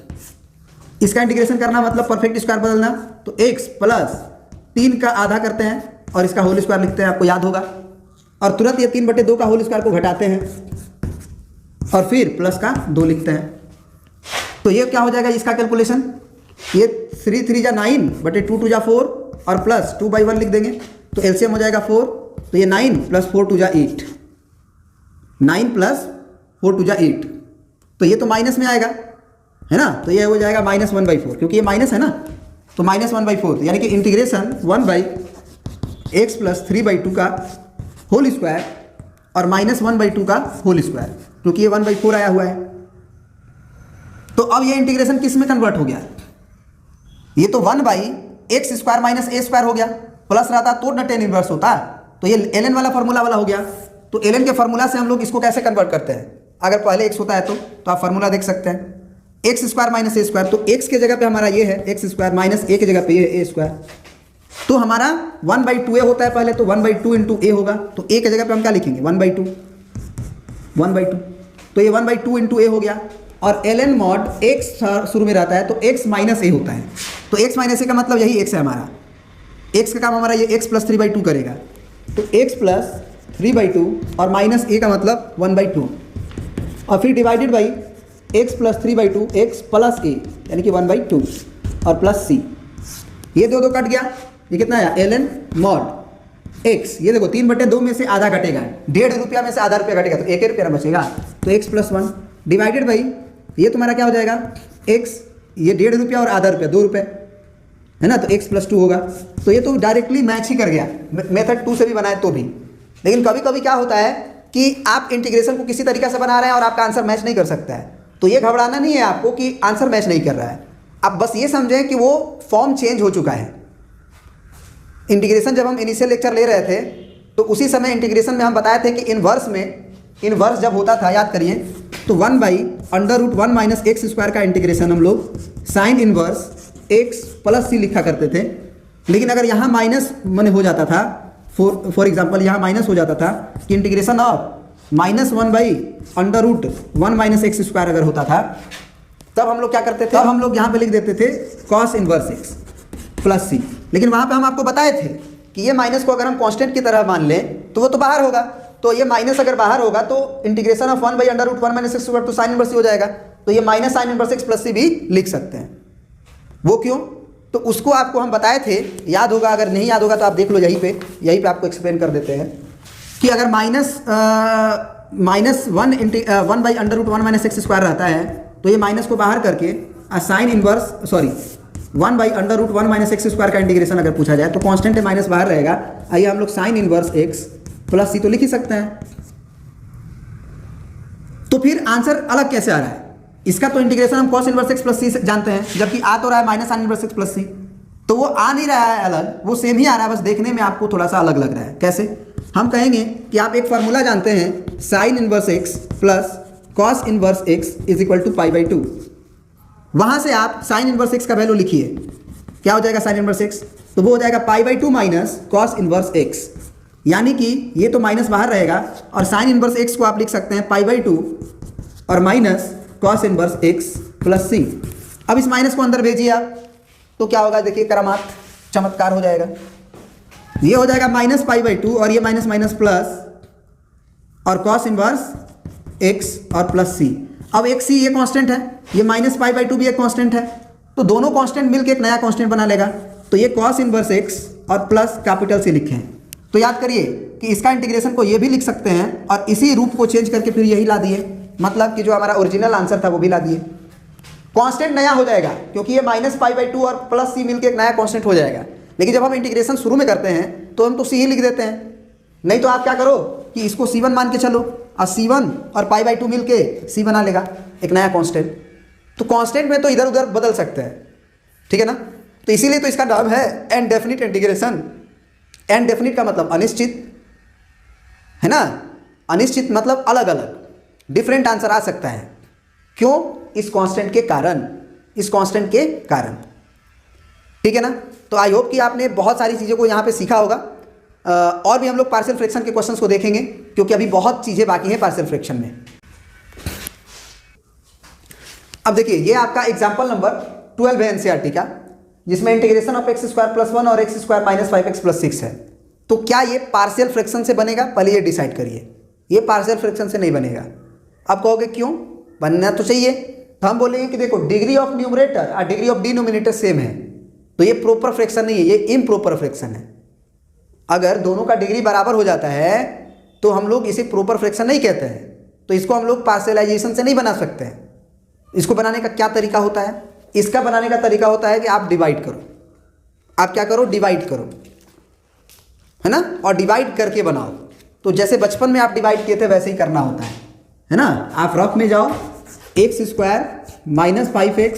इसका इंटीग्रेशन करना मतलब परफेक्ट स्क्वायर बदलना, तो x प्लस 3 का आधा करते हैं और इसका होल स्क्वायर लिखते हैं, आपको याद होगा। और तुरंत ये 3/2 का होल स्क्वायर को घटाते हैं और फिर प्लस का 2 लिखते हैं, तो ये क्या हो जाएगा इसका कैलकुलेशन, ये 3 3 जा 9 बटे 2 2 जा 4 और प्लस 2/1 लिख देंगे, तो एलसीएम हो जाएगा 4, तो ये 9 प्लस 4 2 जा 8, 9 प्लस 4 2 जा 8, तो ये तो माइनस में आएगा, है ना। तो ये हो जाएगा -1/4, क्योंकि ये माइनस है ना, तो -1/4, यानी कि इंटीग्रेशन 1/x प्लस 3/2 का होल स्क्वायर और -1/2 का होल स्क्वायर, क्योंकि ये 1/4 आया हुआ है। तो अब ये इंटीग्रेशन किस में कन्वर्ट हो गया, ये तो 1/x square minus a square हो गया, प्लस रहता तो न टेन इनवर्स होता, तो ये ln वाला फॉर्मूला वाला हो गया। तो ln के फॉर्मूला से हम लोग इसको कैसे कन्वर्ट करते हैं, अगर पहले x होता है तो आप फॉर्मूला देख सकते हैं, एक्स स्क्वायर माइनस ए स्क्वायर, तो x के जगह पे हमारा ये है एक्स स्क्वायर माइनस a के जगह पे ये है a स्क्वायर, तो हमारा 1/2a होता है पहले, तो 1/2 इंटू a होगा, तो a के जगह पे हम क्या लिखेंगे 1/2, तो ये 1/2 इंटू a हो गया। और ln मॉड x शुरू में रहता है तो x माइनस a होता है, तो x माइनस a का मतलब यही x है हमारा, x का काम हमारा ये x प्लस 3/2 करेगा, तो x प्लस 3/2 और माइनस a का मतलब 1/2 और फिर divided by x plus 3/2 x plus a यानी कि 1/2 और प्लस c, ये 2 कट गया, ये कितना आया ln मॉड x, ये देखो 3/2 में से आधा घटेगा, 1.5 रुपया में से आधा रुपया घटेगा, तो 1 रुपया बचेगा, तो x प्लस 1 डिवाइडेड बाई ये तुम्हारा क्या हो जाएगा x, ये 1.5 रुपया और आधा रुपया 2 रुपये है ना, तो x प्लस 2 होगा। तो ये तो डायरेक्टली मैच ही कर गया, मेथड 2 से भी बनाए तो भी। लेकिन कभी कभी क्या होता है कि आप इंटीग्रेशन को किसी तरीके से बना रहे हैं और आपका आंसर मैच नहीं कर सकता है, तो ये घबराना नहीं है आपको कि आंसर मैच नहीं कर रहा है, आप बस ये समझें कि वो फॉर्म चेंज हो चुका है। इंटीग्रेशन जब हम इनिशियल लेक्चर ले रहे थे तो उसी समय इंटीग्रेशन में हम बताए थे कि इनवर्स जब होता था, याद करिए, तो 1/√1 माइनस एक्स स्क्वायर का इंटीग्रेशन हम लोग sine inverse x plus c लिखा करते थे। लेकिन अगर यहाँ माइनस मन हो जाता था, फॉर एग्जाम्पल यहाँ माइनस हो जाता था कि integration of -1/√1 minus X square अगर होता था, तब हम लोग क्या करते थे, तब हम लोग यहाँ पे लिख देते थे cos inverse x plus c। लेकिन वहाँ पे हम आपको बताए थे कि ये माइनस को अगर हम कांस्टेंट की तरह मान लें तो वो तो बाहर होगा, तो ये माइनस अगर बाहर होगा तो integration of 1/√1 minus X square तो साइन इनवर्स हो जाएगा, तो ये minus sine inverse X plus C भी लिख सकते हैं। वो क्यों, तो उसको आपको हम बताए थे, याद होगा, अगर नहीं याद होगा तो आप देख लो, यहीं पे आपको एक्सप्लेन कर देते हैं कि अगर -1/√1 माइनस एक्स स्क्वायर रहता है तो ये माइनस को बाहर करके sine inverse 1/√1 minus X square का इंटीग्रेशन अगर पूछा जाए तो कांस्टेंट है माइनस बाहर रहेगा, आइए हम लोग sign inverse X plus C तो लिख ही सकते हैं। तो फिर आंसर अलग कैसे आ रहा है, इसका तो इंटीग्रेशन हम cos inverse X plus C जानते हैं, जबकि आ तो रहा है minus sine inverse X plus C, तो वो आ नहीं रहा है अलग, वो सेम ही आ रहा है, बस देखने में आपको थोड़ा सा अलग लग रहा है। कैसे, हम कहेंगे कि आप एक फार्मूला जानते हैं sine inverse X plus cos inverse X is equal to π/2, वहां से आप साइन इनवर्स एक्स का वैल्यू लिखिए, क्या हो जाएगा साइन इनवर्स एक्स, तो वो हो जाएगा π/2 माइनस cos इनवर्स एक्स, यानी कि ये तो माइनस बाहर रहेगा और साइन इनवर्स एक्स को आप लिख सकते हैं π/2 और minus cos inverse X plus C. अब इस माइनस को अंदर भेजिए आप, तो क्या होगा, देखिए करामात चमत्कार हो जाएगा, ये हो जाएगा माइनस π/2 और ये माइनस माइनस प्लस और cos इनवर्स एक्स और प्लस सी। अब एक सी ये कांस्टेंट है, ये माइनस π/2 भी एक कांस्टेंट है, तो दोनों कांस्टेंट मिलकर एक नया कांस्टेंट बना लेगा, तो ये cos इनवर्स एक्स और प्लस कैपिटल सी लिखे हैं। तो याद करिए कि इसका इंटीग्रेशन को ये भी लिख सकते हैं और इसी रूप को चेंज करके फिर यही ला दिए, मतलब कि जो हमारा ओरिजिनल आंसर था वो भी ला दिए। कांस्टेंट नया हो जाएगा क्योंकि ये -π/2 और प्लस c मिलकर एक नया कांस्टेंट हो जाएगा। लेकिन जब हम इंटीग्रेशन शुरू में करते हैं तो हम तो c ही लिख देते हैं। नहीं तो आप क्या करो कि इसको c1 मान के चलो और c1 और π/2 मिल के c बना लेगा एक नया कांस्टेंट। तो कांस्टेंट में तो इधर उधर बदल सकते हैं, ठीक है ना। तो इसीलिए तो इसका नाम है इनडेफिनिट इंटीग्रेशन। इनडेफिनिट का मतलब अनिश्चित, है ना। अनिश्चित मतलब अलग अलग, डिफरेंट आंसर आ सकता है। क्यों? इस कांस्टेंट के कारण, इस कांस्टेंट के कारण, ठीक है ना। तो आई होप कि आपने बहुत सारी चीज़ों को यहाँ पे सीखा होगा। और भी हम लोग पार्शियल फ्रैक्शन के क्वेश्चंस को देखेंगे क्योंकि अभी बहुत चीज़ें बाकी हैं पार्शियल फ्रैक्शन में। अब देखिए ये आपका एग्जाम्पल नंबर 12 है एनसीईआरटी का, जिसमें इंटीग्रेशन ऑफ x² + 1 और x² - 5x + 6 है। तो क्या ये पार्शियल फ्रैक्शन से बनेगा? पहले ये डिसाइड करिए। ये पार्शियल फ्रैक्शन से नहीं बनेगा। अब कहोगे क्यों? बनना तो चाहिए। तो हम बोलेंगे कि देखो डिग्री ऑफ न्यूमरेटर और डिग्री ऑफ डिनोमिनेटर सेम है, तो ये प्रॉपर फ्रैक्शन नहीं है, ये इम्प्रॉपर फ्रैक्शन है। अगर दोनों का डिग्री बराबर हो जाता है तो हम लोग इसे प्रॉपर फ्रैक्शन नहीं कहते हैं। तो इसको हम लोग पार्शियलाइजेशन से नहीं बना सकते हैं। इसको बनाने का क्या तरीका होता है? इसका बनाने का तरीका होता है कि आप डिवाइड करो। आप क्या करो? डिवाइड करो, है ना। और डिवाइड करके बनाओ। तो जैसे बचपन में आप डिवाइड किए थे वैसे ही करना होता है ना। आप रफ में जाओ, x² - 5x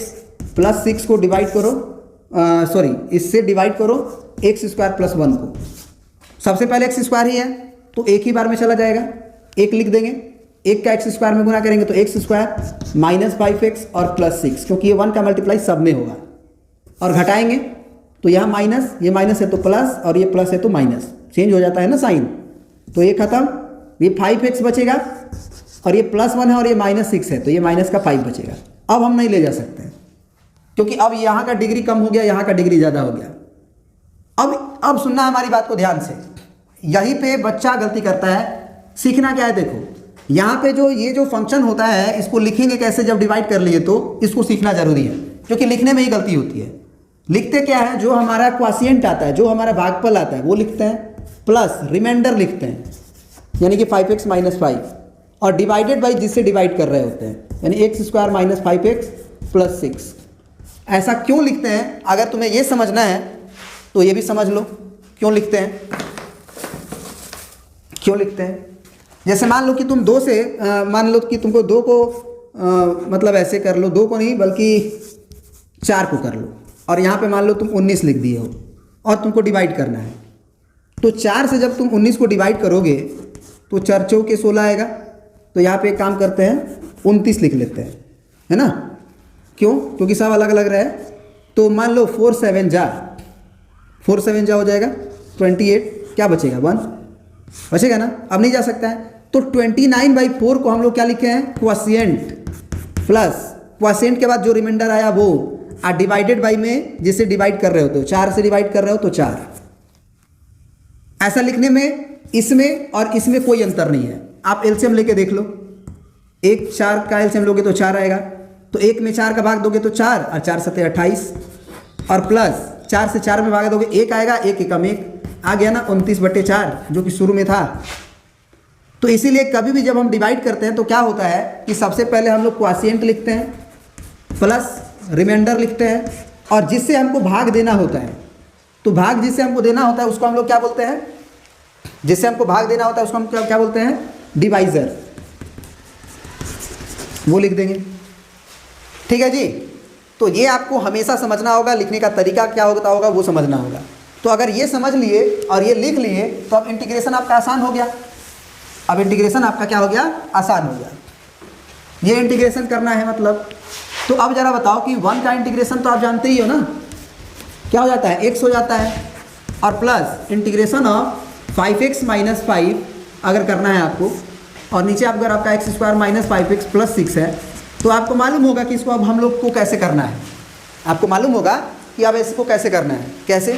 + 6 को डिवाइड करो, इससे डिवाइड करो x² + 1 को। सबसे पहले x² ही है तो एक ही बार में चला जाएगा, एक लिख देंगे। एक का x² में गुना करेंगे तो x² - 5x और +6, क्योंकि ये 1 का मल्टीप्लाई सब में होगा। और घटाएंगे तो यहाँ माइनस, ये माइनस है तो प्लस और ये प्लस है तो माइनस, चेंज हो जाता है ना साइन। तो ये खत्म, ये 5x बचेगा और ये +1 है और ये -6 है तो ये माइनस का 5 बचेगा। अब हम नहीं ले जा सकते क्योंकि अब यहाँ का डिग्री कम हो गया, यहाँ का डिग्री ज़्यादा हो गया। अब सुनना हमारी बात को ध्यान से। यहीं पे बच्चा गलती करता है। सीखना क्या है? देखो यहाँ पे जो ये जो फंक्शन होता है इसको लिखेंगे कैसे जब डिवाइड कर लिए, तो इसको सीखना जरूरी है क्योंकि लिखने में ही गलती होती है। लिखते क्या है? जो हमारा क्वॉशिएंट आता है, जो हमारा भागफल आता है वो लिखते हैं, प्लस रिमाइंडर लिखते हैं यानी कि 5x - 5 और डिवाइडेड बाई जिससे डिवाइड कर रहे होते हैं यानी x² - 5x + 6। ऐसा क्यों लिखते हैं? अगर तुम्हें ये समझना है तो ये भी समझ लो क्यों लिखते हैं। क्यों लिखते हैं? जैसे मान लो कि तुम 2 से मान लो कि तुमको 2 को मतलब ऐसे कर लो, 2 को नहीं बल्कि 4 को कर लो और यहाँ पे मान लो तुम 19 लिख दिए हो और तुमको डिवाइड करना है। तो 4 से जब तुम 19 को डिवाइड करोगे तो 4 चौके 16 आएगा। तो यहाँ पे एक काम करते हैं 29 लिख लेते हैं, है ना। क्यों? क्योंकि सब अलग अलग रहे। तो मान लो 4 7 जा हो जाएगा 28, क्या बचेगा? 1 बचेगा ना। अब नहीं जा सकता है तो 29/4 को हम लोग क्या लिखे हैं? क्वॉशिएंट, प्लस क्वॉशिएंट के बाद जो रिमाइंडर आया वो डिवाइडेड बाई में जिससे डिवाइड कर रहे हो तो 4 से डिवाइड कर रहे हो तो 4। ऐसा लिखने में इसमें और इसमें कोई अंतर नहीं है। आप एलसीएम लेके देख लो, 1 4 का एलसीएम लोगे तो 4 आएगा। तो 1 में 4 का भाग दोगे तो 4 और 4 7 28 और प्लस 4 से 4 में भाग दोगे 1 आएगा, 1 एकम 1 आ गया ना, 29/4 जो कि शुरू में था। तो इसीलिए कभी भी जब हम डिवाइड करते हैं तो क्या होता है कि सबसे पहले हम लोग क्वॉशिएंट लिखते हैं, प्लस रिमाइंडर लिखते हैं और जिससे हमको भाग देना होता है, तो भाग जिससे हमको देना होता है उसको हम लोग क्या बोलते हैं? जिससे हमको भाग देना होता है उसको हम क्या बोलते हैं? डिवाइजर। वो लिख देंगे, ठीक है जी। तो ये आपको हमेशा समझना होगा, लिखने का तरीका क्या होता होगा वो समझना होगा। तो अगर ये समझ लिए और ये लिख लिए तो अब इंटीग्रेशन आपका आसान हो गया। अब इंटीग्रेशन आपका क्या हो गया? आसान हो गया। ये इंटीग्रेशन करना है मतलब। तो अब जरा बताओ कि 1 का इंटीग्रेशन तो आप जानते ही हो ना, क्या हो जाता है? x हो जाता है और प्लस इंटीग्रेशन ऑफ 5x - 5 अगर करना है आपको, और नीचे अगर आपका x² - 5x + 6 है तो आपको मालूम होगा कि इसको अब हम लोग को कैसे करना है। आपको मालूम होगा कि अब इसको कैसे करना है। कैसे?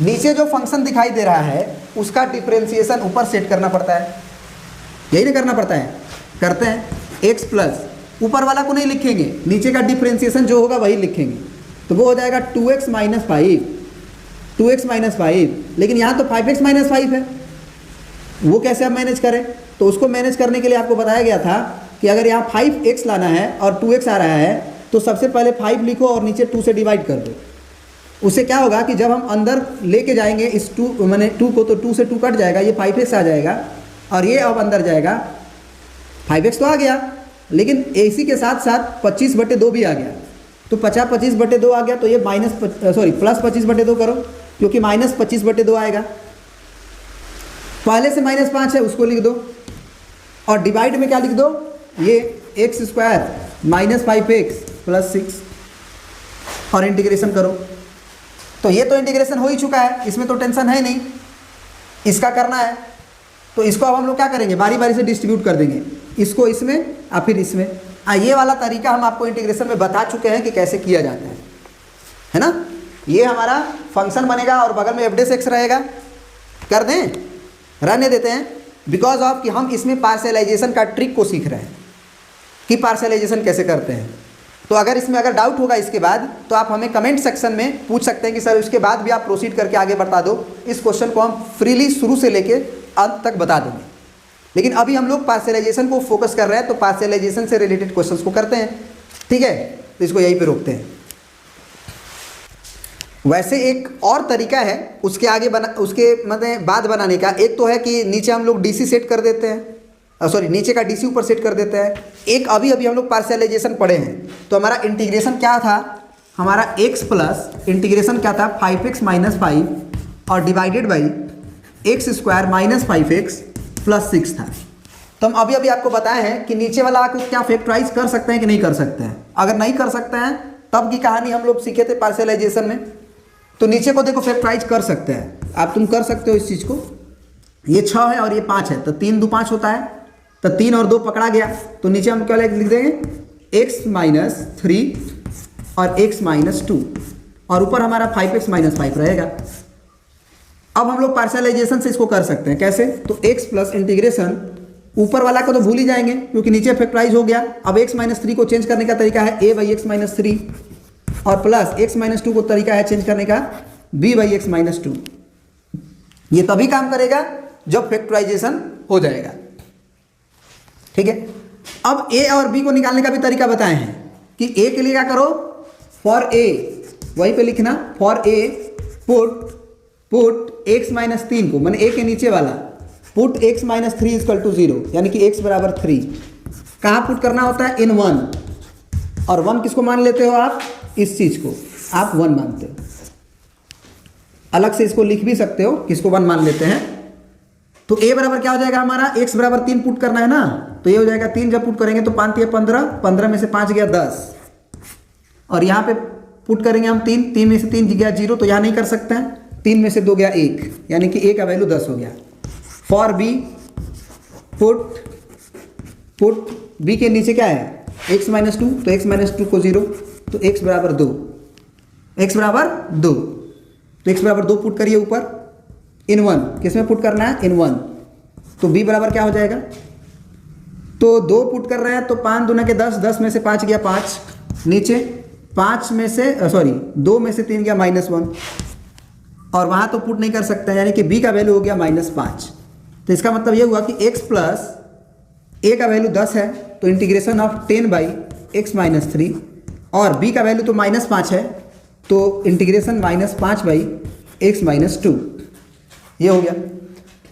नीचे जो फंक्शन दिखाई दे रहा है उसका डिफरेंशिएशन ऊपर सेट करना पड़ता है, यही ना करना पड़ता है। करते हैं x प्लस, ऊपर वाला को नहीं लिखेंगे, नीचे का डिफरेंशिएशन जो होगा वही लिखेंगे। तो वो हो जाएगा 2x - 5, 2x - 5, लेकिन यहाँ तो 5x - 5 है। वो कैसे आप मैनेज करें? तो उसको मैनेज करने के लिए आपको बताया गया था कि अगर यहाँ 5x लाना है और 2x आ रहा है तो सबसे पहले 5 लिखो और नीचे 2 से डिवाइड कर दो। उससे क्या होगा कि जब हम अंदर लेके जाएंगे इस 2 मैंने 2 को, तो 2 से 2 कट जाएगा, ये 5x आ जाएगा और ये अब अंदर जाएगा। 5x तो आ गया, लेकिन इसी के साथ साथ 25/2 भी आ गया, तो 50/25/2 आ गया, तो ये प्लस 25/2 करो, क्योंकि -25/2 आएगा। पहले से -5 है उसको लिख दो और डिवाइड में क्या लिख दो, ये x² -5x + 6 और इंटीग्रेशन करो। तो ये तो इंटीग्रेशन हो ही चुका है, इसमें तो टेंशन है नहीं, इसका करना है। तो इसको अब हम लोग क्या करेंगे, बारी बारी से डिस्ट्रीब्यूट कर देंगे, इसको इसमें और फिर इसमें। ये वाला तरीका हम आपको इंटीग्रेशन में बता चुके हैं कि कैसे किया जाता है ना। ये हमारा फंक्शन बनेगा और बगल में f' रहेगा। कर दें, रहने देते हैं, बिकॉज ऑफ कि हम इसमें पार्शियलाइजेशन का ट्रिक को सीख रहे हैं कि पार्शियलाइजेशन कैसे करते हैं। तो अगर इसमें अगर डाउट होगा इसके बाद, तो आप हमें कमेंट सेक्शन में पूछ सकते हैं कि सर उसके बाद भी आप प्रोसीड करके आगे बढ़ा दो। इस क्वेश्चन को हम फ्रीली शुरू से लेके अंत तक बता देंगे, लेकिन अभी हम लोग पार्शियलाइजेशन को फोकस कर रहे हैं, तो पार्शियलाइजेशन से रिलेटेड क्वेश्चंस को करते हैं, ठीक है। तो इसको यहीं पे रोकते हैं। वैसे एक और तरीका है उसके आगे उसके मतलब बाद बनाने का। एक तो है कि नीचे हम लोग DC सेट कर देते हैं, नीचे का DC ऊपर सेट कर देते हैं। एक अभी हम लोग पार्शियलाइजेशन पढ़े हैं, तो हमारा इंटीग्रेशन क्या था, हमारा x प्लस इंटीग्रेशन क्या था 5x - 5 और डिवाइडेड बाई x² - 5x + 6 था। तो हम अभी आपको बताए हैं कि नीचे वाला को क्या फैक्टराइज कर सकते हैं कि नहीं कर सकते हैं। अगर नहीं कर सकते हैं तब की कहानी हम लोग सीखे थे पार्शियलाइजेशन में। तो नीचे को देखो फैक्टराइज कर सकते हैं आप, तुम कर सकते हो इस चीज़ को। ये 6 है और ये 5 है, तो 3 × 2 = 5 होता है, तो 3 और 2 पकड़ा गया। तो नीचे हम क्या लिख देंगे, x - 3 और x - 2 और ऊपर हमारा 5x - 5 रहेगा। अब हम लोग पार्शियलाइजेशन से इसको कर सकते हैं, कैसे? तो x प्लस इंटीग्रेशन, ऊपर वाला को तो भूल ही जाएंगे क्योंकि नीचे फैक्टराइज हो गया। अब x - 3 को चेंज करने का तरीका है a/x - 3 और प्लस x - 2 को तरीका है चेंज करने का b/x - 2। ये तभी काम करेगा जब फैक्टराइजेशन हो जाएगा, ठीक है। अब a और b को निकालने का भी तरीका बताए हैं कि a के लिए क्या करो, फॉर a वहीं पे लिखना, फॉर a पुट x - 3 को, मैंने a के नीचे वाला पुट x - 3 = 0, यानी कि x = 3। कहाँ पुट करना होता है, इन 1, और 1 किसको मान लेते हो आप, इस चीज को आप 1 मानते हो। अलग से इसको लिख भी सकते हो किसको 1 मान लेते हैं। तो a बराबर क्या हो जाएगा हमारा, x = 3 पुट करना है ना, तो ये हो जाएगा 3 जब पुट करेंगे तो 5 × 15, 15 में से 5 गया 10, और यहाँ पे पुट करेंगे हम 3, 3 में से 3 गया 0, तो यहाँ नहीं कर सकते हैं। 3 में से 2 गया 1, यानी कि a का वैल्यू 10 हो गया। फॉर b पुट b के नीचे क्या है, x - 2, तो x - 2 को 0, तो x = 2, x = 2, तो x = 2 पुट करिए ऊपर, इन 1 किसमें पुट करना है, इन 1। तो b बराबर क्या हो जाएगा, तो 2 पुट कर रहे हैं तो 5 दूना के 10, 10 में से 5 गया 5, नीचे 5 में से 2 में से 3 गया -1, और वहाँ तो पुट नहीं कर सकते हैं, यानी कि b का वैल्यू हो गया -5। तो इसका मतलब ये हुआ कि x प्लस a का वैल्यू 10 है, तो इंटीग्रेशन ऑफ 10/x - 3, और b का वैल्यू तो -5 है, तो इंटीग्रेशन -5/x - 2, ये हो गया।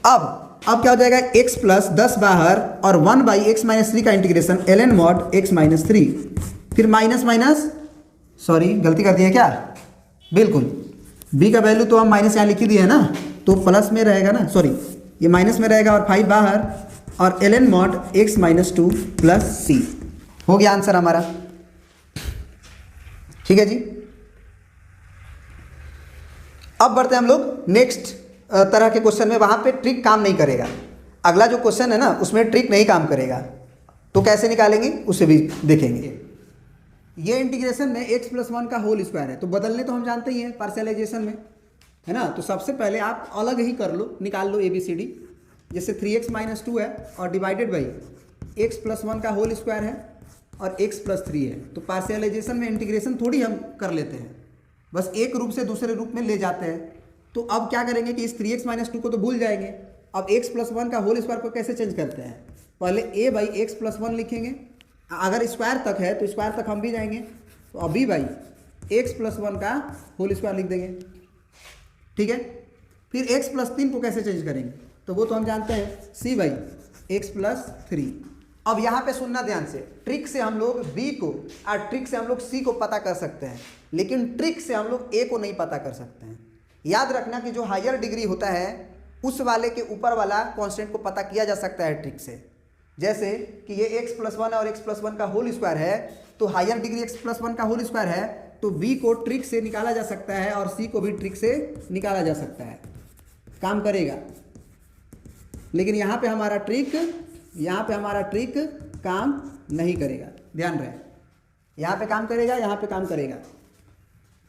अब क्या हो जाएगा, x प्लस 10 बाहर और 1/x - 3 का इंटीग्रेशन ln mod x - 3, फिर गलती कर दी है क्या, बिल्कुल b का वैल्यू तो हम माइनस यहाँ लिख ही दिए है ना, तो प्लस में रहेगा ना, ये माइनस में रहेगा और 5 बाहर, और ln mod x - 2 + c हो गया आंसर हमारा, ठीक है जी। अब बढ़ते हैं हम लोग नेक्स्ट तरह के क्वेश्चन में। वहां पे ट्रिक काम नहीं करेगा, अगला जो क्वेश्चन है ना उसमें ट्रिक नहीं काम करेगा, तो कैसे निकालेंगे उसे भी देखेंगे। ये इंटीग्रेशन में x + 1 का होल स्क्वायर है, तो बदलने तो हम जानते ही हैं पार्शियलाइजेशन में, है ना। तो सबसे पहले आप अलग ही कर लो, निकाल लो ABCD। जैसे 3x - 2 है और डिवाइडेड बाई x + 1 का होल स्क्वायर है और x + 3 है। तो पार्शियलाइजेशन में इंटीग्रेशन थोड़ी हम कर लेते हैं, बस एक रूप से दूसरे रूप में ले जाते हैं। तो अब क्या करेंगे कि इस 3x - 2 को तो भूल जाएंगे, अब x प्लस वन का होल स्क्वायर को कैसे चेंज करते हैं, पहले a by x plus one लिखेंगे, अगर स्क्वायर तक है तो स्क्वायर तक हम भी जाएंगे, तो अब b by x plus one का होल स्क्वायर लिख देंगे। ठीक है, फिर x प्लस तीन को कैसे चेंज करेंगे, तो वो तो हम जानते हैं c by x plus three. अब यहाँ पे सुनना ध्यान से, ट्रिक से हम लोग b को और ट्रिक से हम लोग c को पता कर सकते हैं, लेकिन ट्रिक से हम लोग a को नहीं पता कर सकते हैं। याद रखना कि जो हायर डिग्री होता है उस वाले के ऊपर वाला कांस्टेंट को पता किया जा सकता है ट्रिक से। जैसे कि ये x प्लस वन और x प्लस वन का होल स्क्वायर है, तो higher degree x plus one का होल स्क्वायर है, तो b को ट्रिक से निकाला जा सकता है और c को भी ट्रिक से निकाला जा सकता है, काम करेगा। लेकिन यहाँ पे हमारा ट्रिक काम नहीं करेगा, ध्यान रहे। यहाँ पे काम करेगा, यहाँ पे काम करेगा,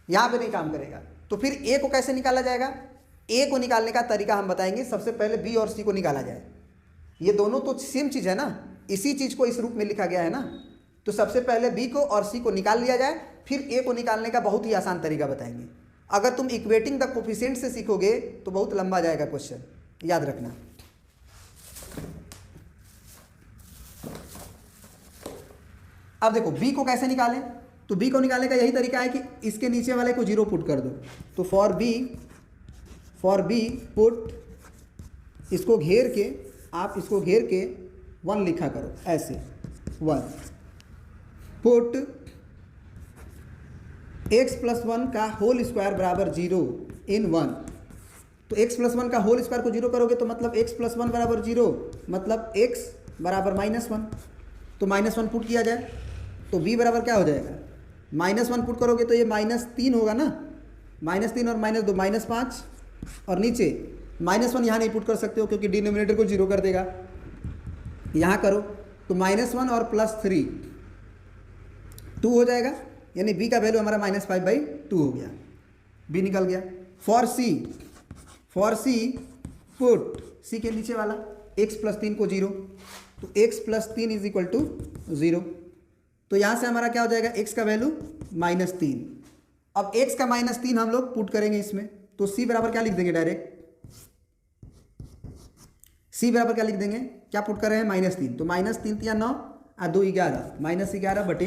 यहाँ पे नहीं काम करेगा। तो फिर a को कैसे निकाला जाएगा, a को निकालने का तरीका हम बताएंगे। सबसे पहले b और c को निकाला जाए, ये दोनों तो सेम चीज़ है ना, इसी चीज़ को इस रूप में लिखा गया है ना। तो सबसे पहले b को और c को निकाल लिया जाए, फिर a को निकालने का बहुत ही आसान तरीका बताएंगे। अगर तुम इक्वेटिंग द कोफिशिएंट से सीखोगे तो बहुत लंबा जाएगा क्वेश्चन, याद रखना। अब देखो b को कैसे निकालें, तो b को निकालने का यही तरीका है कि इसके नीचे वाले को जीरो पुट कर दो। तो फॉर b पुट, इसको घेर के आप इसको घेर के 1 लिखा करो, ऐसे 1 पुट x प्लस वन का होल स्क्वायर बराबर 0 इन 1। तो x प्लस वन का होल स्क्वायर को 0 करोगे तो मतलब x प्लस वन बराबर 0, मतलब x बराबर -1। तो -1 पुट किया जाए तो b बराबर क्या हो जाएगा, -1 पुट करोगे तो ये -3 होगा ना, -3 और -2 -5, और नीचे -1 यहाँ नहीं पुट कर सकते हो क्योंकि डिनोमिनेटर को 0 कर देगा। यहाँ करो तो -1 और +3 2 हो जाएगा, यानी b का वैल्यू हमारा -5/2 हो गया, b निकल गया। फॉर c पुट c के नीचे वाला x प्लस 3 को 0, तो x plus 3 is equal to 0। तो यहाँ से हमारा क्या हो जाएगा, x का वैल्यू -3। अब x का -3 हम लोग पुट करेंगे इसमें, तो c बराबर क्या लिख देंगे, डायरेक्ट c बराबर क्या लिख देंगे, क्या पुट कर रहे हैं, -3। तो -3 या 9 और 2 11, -11 बटे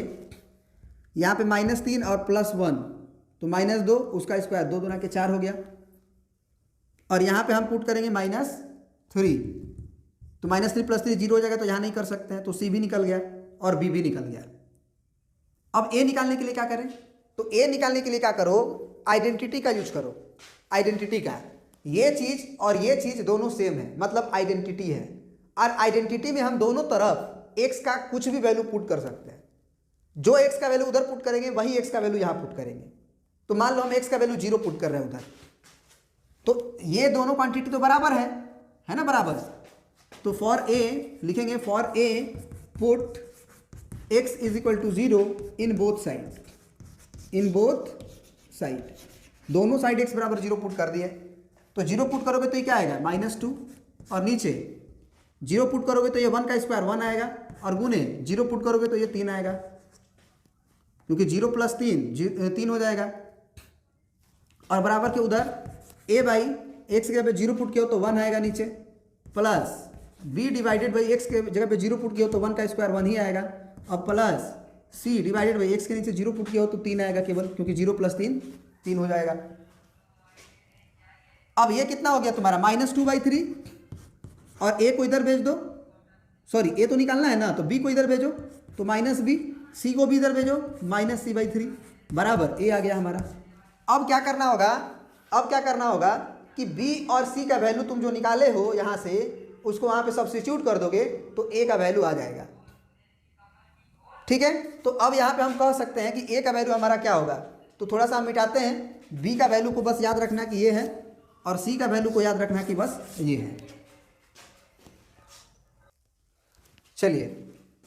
यहाँ पे -3 और +1 तो -2, उसका स्क्वायर 2 दूना के 4 हो गया। और यहाँ पे हम पुट करेंगे -3, तो -3 + 3 0 हो जाएगा, तो यहाँ नहीं कर सकते हैं, तो c भी निकल गया और b भी निकल गया। अब a निकालने के लिए क्या करें, तो a निकालने के लिए क्या करो, आइडेंटिटी का यूज करो। आइडेंटिटी का, ये चीज़ और ये चीज़ दोनों सेम है, मतलब आइडेंटिटी है। और आइडेंटिटी में हम दोनों तरफ x का कुछ भी वैल्यू पुट कर सकते हैं। जो x का वैल्यू उधर पुट करेंगे वही x का वैल्यू यहाँ पुट करेंगे। तो मान लो हम x का वैल्यू 0 पुट कर रहे हैं उधर, तो ये दोनों क्वांटिटी तो बराबर है ना, बराबर। तो फॉर a लिखेंगे, for a put x is equal to 0 in both side, दोनों साइड x बराबर 0 पुट कर दिए। तो 0 पुट करोगे तो ये क्या आएगा, -2, और नीचे 0 पुट करोगे तो ये 1 का स्क्वायर 1 आएगा, और गुने 0 पुट करोगे तो ये 3 आएगा, क्योंकि 0 + 3 हो जाएगा। और बराबर के उधर a बाई एक्स के जगह पे 0 पुट किया हो तो 1 आएगा नीचे, plus b divided by x के जगह पे 0 पुट किया हो तो 1 का स्क्वायर 1 ही आएगा, और plus c divided by x के नीचे 0 पुट किया हो तो 3 आएगा केवल, क्योंकि 0 + 3 हो जाएगा। अब ये कितना हो गया तुम्हारा, -2/3, और a को इधर भेज दो, सॉरी a तो निकालना है ना, तो b को इधर भेजो तो -b, c को भी इधर भेजो -c/3 बराबर a आ गया हमारा। अब क्या करना होगा कि b और c का वैल्यू तुम जो निकाले हो यहाँ से, उसको वहाँ पे सब्स्टिट्यूट कर दोगे तो a का वैल्यू आ जाएगा। ठीक है, तो अब यहाँ पे हम कह सकते हैं कि a का वैल्यू हमारा क्या होगा, तो थोड़ा सा हम मिटाते हैं। b का वैल्यू को बस याद रखना कि ये है, और c का वैल्यू को याद रखना कि बस ये है। चलिए,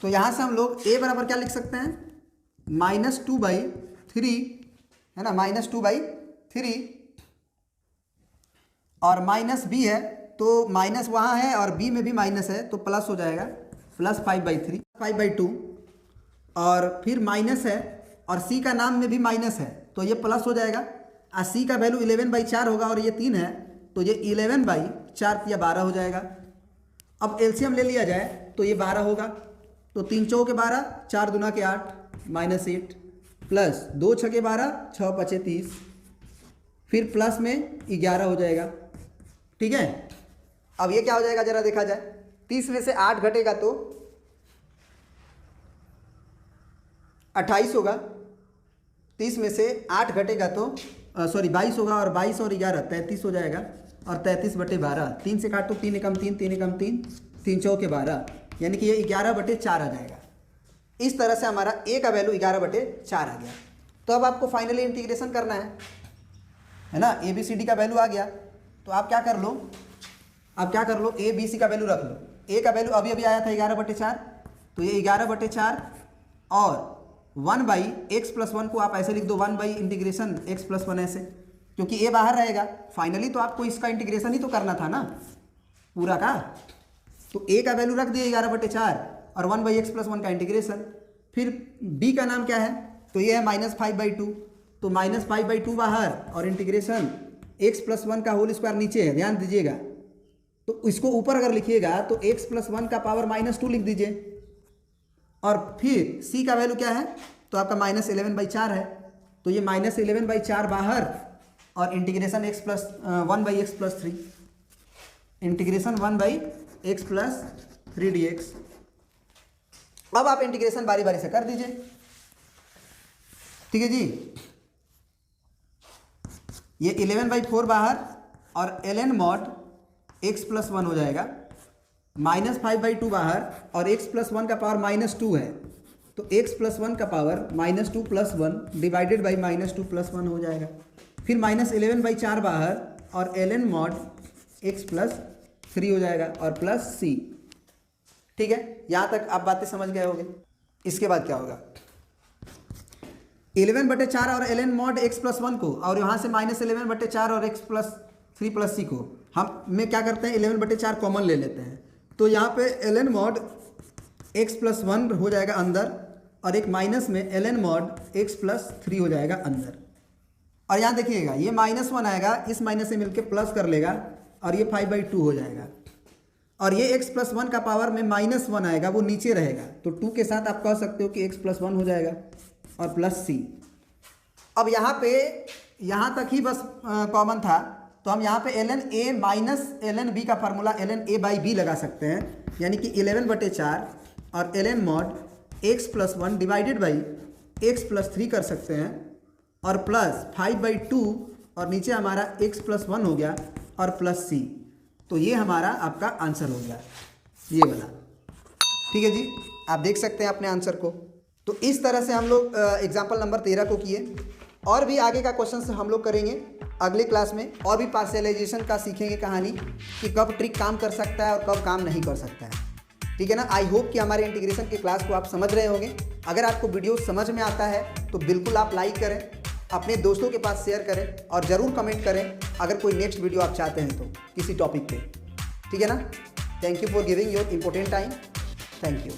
तो यहाँ से हम लोग a बराबर क्या लिख सकते हैं, -2/3 है ना, -2/3, और -b है तो माइनस वहाँ है और b में भी माइनस है तो प्लस हो जाएगा, +5/3, 5/2, और फिर माइनस है और c का नाम में भी माइनस है तो ये प्लस हो जाएगा, और c का वैल्यू 11/4 होगा और ये 3 है तो ये 11/4 या 12 हो जाएगा। अब एलसीएम ले लिया जाए तो ये 12 होगा, तो 3 चौके 12, 4 दूना के 8 -8 प्लस 2 छके 12, 6 पचे 30, फिर प्लस में 11 हो जाएगा। ठीक है, अब ये क्या हो जाएगा जरा देखा जाए। 30 में से 8 घटेगा तो 28 होगा। 30 में से 8 घटेगा तो 22 होगा, और 22 और 11 33 हो जाएगा, और 33/12। 3 से काट तो 3 एकम 3, 3 एकम 3, 3 चौके 12, यानी कि ये 11/4 आ जाएगा। इस तरह से हमारा ए का वैल्यू 11/4 आ गया। तो अब आपको फाइनली इंटीग्रेशन करना है ना। ए बी सी डी का वैल्यू आ गया, तो आप क्या कर लो, ए बी सी का वैल्यू रख लो। ए का वैल्यू अभी अभी आया था 11/4, तो ये 11/4 और 1/x+1 को आप ऐसे लिख दो, 1/इंटीग्रेशन x+1 ऐसे, क्योंकि ए बाहर रहेगा। फाइनली तो आपको इसका इंटीग्रेशन ही तो करना था ना पूरा का। तो ए का वैल्यू रख दिया 11/4 और 1/x+1 का इंटीग्रेशन। फिर बी का नाम क्या है, तो ये है -5/2, तो -5/2 बाहर और इंटीग्रेशन x+1 का होल स्क्वायर नीचे है, ध्यान दीजिएगा। तो इसको ऊपर अगर लिखिएगा तो x+1 का पावर -2 लिख दीजिए, और फिर c का वैल्यू क्या है, तो आपका -11/4 है, तो ये -11/4 बाहर और integration 1/x+3, integration 1/x+3 dx। अब आप इंटीग्रेशन बारी बारी से कर दीजिए। ठीक है जी, ये 11/4 बाहर और ln mod x+1 हो जाएगा, -5/2 बाहर और x+1 का पावर -2 है, तो x+1 का पावर -2 + 1 डिवाइडेड बाई -2 + 1 हो जाएगा। फिर -11/4 बाहर और ln mod x+3 हो जाएगा और प्लस c। ठीक है, यहाँ तक आप बातें समझ गए होंगे। इसके बाद क्या होगा, 11/4 और ln mod x+1 को, और यहाँ से -11/4 और x+3 + c को हम क्या करते हैं, 11/4 कॉमन ले लेते हैं, तो यहाँ पे ln mod x+1 हो जाएगा अंदर, और एक माइनस में ln mod x+3 हो जाएगा अंदर। और यहाँ देखिएगा ये -1 आएगा, इस माइनस से मिलके प्लस कर लेगा, और ये 5/2 हो जाएगा, और ये x+1 का पावर में -1 आएगा, वो नीचे रहेगा, तो 2 के साथ आप कह सकते हो कि x+1 हो जाएगा और प्लस c। अब यहाँ तक ही बस कॉमन था, तो हम यहाँ पे ln a minus ln b का फार्मूला ln a/b लगा सकते हैं, यानी कि 11/4 और ln mod x+1 divided by x+3 कर सकते हैं, और प्लस 5/2 और नीचे हमारा x+1 हो गया और प्लस c। तो ये हमारा आपका आंसर हो गया, ये वाला। ठीक है जी, आप देख सकते हैं अपने आंसर को। तो इस तरह से हम लोग एग्जाम्पल नंबर 13 को किए, और भी आगे का क्वेश्चन हम लोग करेंगे अगले क्लास में, और भी पार्शियलाइजेशन का सीखेंगे कहानी कि कब ट्रिक काम कर सकता है और कब काम नहीं कर सकता है। ठीक है ना। आई होप कि हमारे इंटीग्रेशन के क्लास को आप समझ रहे होंगे। अगर आपको वीडियो समझ में आता है तो बिल्कुल आप लाइक करें, अपने दोस्तों के पास शेयर करें, और ज़रूर कमेंट करें अगर कोई नेक्स्ट वीडियो आप चाहते हैं तो किसी टॉपिक पे। ठीक है ना। Thank you for giving your important time. Thank you.